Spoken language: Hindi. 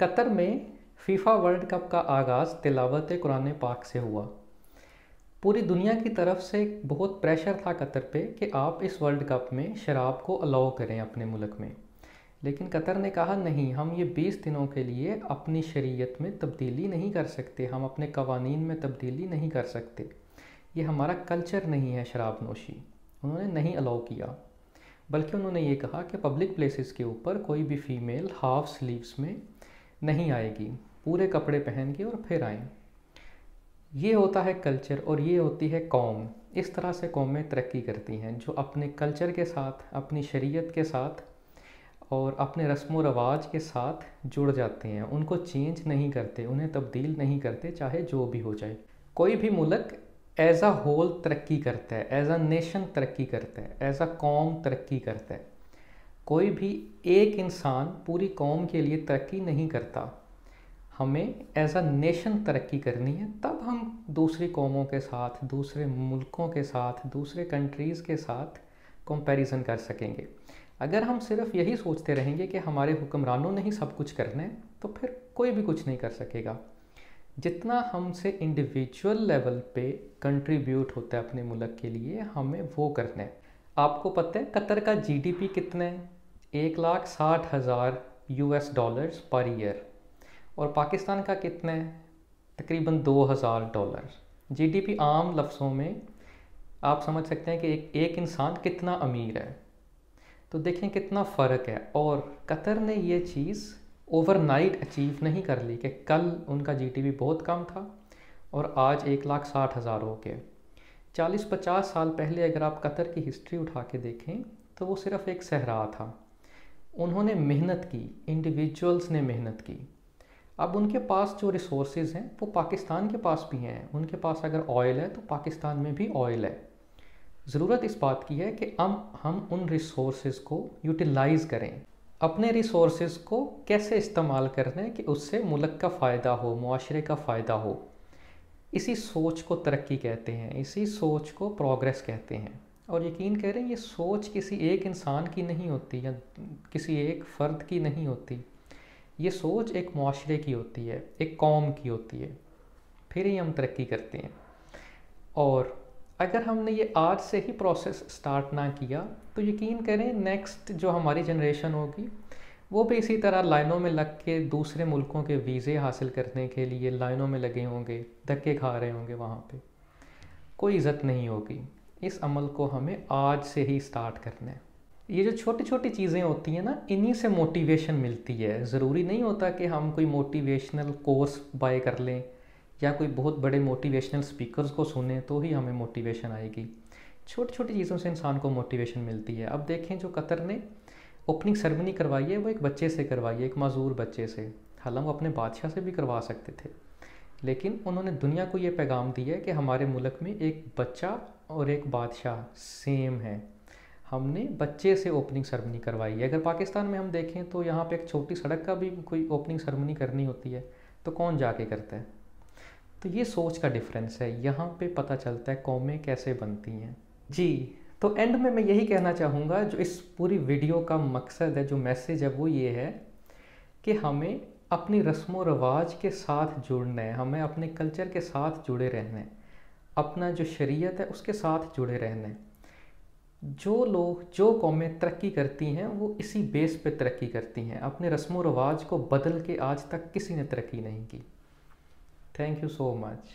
कतर में फीफा वर्ल्ड कप का आगाज़ तिलावत कुरान पाक से हुआ। पूरी दुनिया की तरफ से बहुत प्रेशर था कतर पे कि आप इस वर्ल्ड कप में शराब को अलाउ करें अपने मुल्क में। लेकिन कतर ने कहा नहीं, हम ये 20 दिनों के लिए अपनी शरीयत में तब्दीली नहीं कर सकते, हम अपने कवानीन में तब्दीली नहीं कर सकते, ये हमारा कल्चर नहीं है शराब नोशी। उन्होंने नहीं अलाउ किया, बल्कि उन्होंने ये कहा कि पब्लिक प्लेसेस के ऊपर कोई भी फ़ीमेल हाफ स्लीव्स में नहीं आएगी, पूरे कपड़े पहन के और फिर आएँ। ये होता है कल्चर और ये होती है कौम। इस तरह से कौमें तरक्की करती हैं, जो अपने कल्चर के साथ, अपनी शरीयत के साथ और अपने रस्म व रवाज के साथ जुड़ जाते हैं। उनको चेंज नहीं करते, उन्हें तब्दील नहीं करते, चाहे जो भी हो जाए। कोई भी मुल्क एज अ होल तरक्की करता है, एज अ नेशन तरक्की करता है, एज अ कौम तरक्की करता है। कोई भी एक इंसान पूरी कौम के लिए तरक्की नहीं करता। हमें एज अ नेशन तरक्की करनी है, तब हम दूसरी कौमों के साथ, दूसरे मुल्कों के साथ, दूसरे कंट्रीज़ के साथ कंपैरिजन कर सकेंगे। अगर हम सिर्फ यही सोचते रहेंगे कि हमारे हुक्मरानों ने ही सब कुछ करना है, तो फिर कोई भी कुछ नहीं कर सकेगा। जितना हमसे इंडिविजुअल लेवल पे कंट्रीब्यूट होता है अपने मुल्क के लिए, हमें वो करना है। आपको पता है कतर का जीडीपी कितना है? 1,60,000 US डॉलर्स पर ईयर। और पाकिस्तान का कितना है? तकरीबन $2,000। जीडीपी आम लफ्ज़ों में आप समझ सकते हैं कि एक इंसान कितना अमीर है। तो देखें कितना फ़र्क है। और कतर ने ये चीज़ ओवरनाइट अचीव नहीं कर ली कि कल उनका जीडीपी बहुत कम था और आज 1,60,000 हो गया। 40-50 साल पहले अगर आप कतर की हिस्ट्री उठा के देखें तो वो सिर्फ एक सहरा था। उन्होंने मेहनत की, इंडिविजुअल्स ने मेहनत की। अब उनके पास जो रिसोर्सेज हैं वो पाकिस्तान के पास भी हैं। उनके पास अगर ऑयल है तो पाकिस्तान में भी ऑयल है। ज़रूरत इस बात की है कि हम उन रिसोर्सेज को यूटिलाइज़ करें। अपने रिसोर्सेज को कैसे इस्तेमाल करना है कि उससे मुल्क का फ़ायदा हो, मुआशरे का फ़ायदा हो। इसी सोच को तरक्की कहते हैं, इसी सोच को प्रोग्रेस कहते हैं। और यकीन करें, ये सोच किसी एक इंसान की नहीं होती या किसी एक फ़र्द की नहीं होती। ये सोच एक मुआशरे की होती है, एक कौम की होती है, फिर ही हम तरक्की करते हैं। और अगर हमने ये आज से ही प्रोसेस स्टार्ट ना किया तो यकीन करें नेक्स्ट जो हमारी जनरेशन होगी वो भी इसी तरह लाइनों में लग के दूसरे मुल्कों के वीज़े हासिल करने के लिए लाइनों में लगे होंगे, धक्के खा रहे होंगे। वहाँ पे कोई इज़्ज़त नहीं होगी। इस अमल को हमें आज से ही स्टार्ट करना है। ये जो छोटी छोटी चीज़ें होती हैं ना, इन्हीं से मोटिवेशन मिलती है। ज़रूरी नहीं होता कि हम कोई मोटिवेशनल कोर्स बाय कर लें या कोई बहुत बड़े मोटिवेशनल स्पीकर्स को सुने तो ही हमें मोटिवेशन आएगी। छोटी छोटी चीज़ों से इंसान को मोटिवेशन मिलती है। अब देखें, जो कतर ने ओपनिंग सेरेमनी करवाई है वो एक बच्चे से करवाई है, एक माजूर बच्चे से। हालांकि वो अपने बादशाह से भी करवा सकते थे, लेकिन उन्होंने दुनिया को ये पैगाम दिया है कि हमारे मुल्क में एक बच्चा और एक बादशाह सेम है। हमने बच्चे से ओपनिंग सेरेमनी करवाई है। अगर पाकिस्तान में हम देखें तो यहाँ पे एक छोटी सड़क का भी कोई ओपनिंग सेरेमनी करनी होती है तो कौन जाके करता है? तो ये सोच का डिफरेंस है। यहाँ पे पता चलता है कौमें कैसे बनती हैं। जी, तो एंड में मैं यही कहना चाहूँगा, जो इस पूरी वीडियो का मकसद है, जो मैसेज है वो ये है कि हमें अपनी रस्म व रवाज के साथ जुड़ना है, हमें अपने कल्चर के साथ जुड़े रहना है, अपना जो शरीयत है उसके साथ जुड़े रहना है। जो लोग, जो कौमें तरक्की करती हैं वो इसी बेस पे तरक्की करती हैं। अपने रस्म व रवाज को बदल के आज तक किसी ने तरक्की नहीं की। Thank you so much.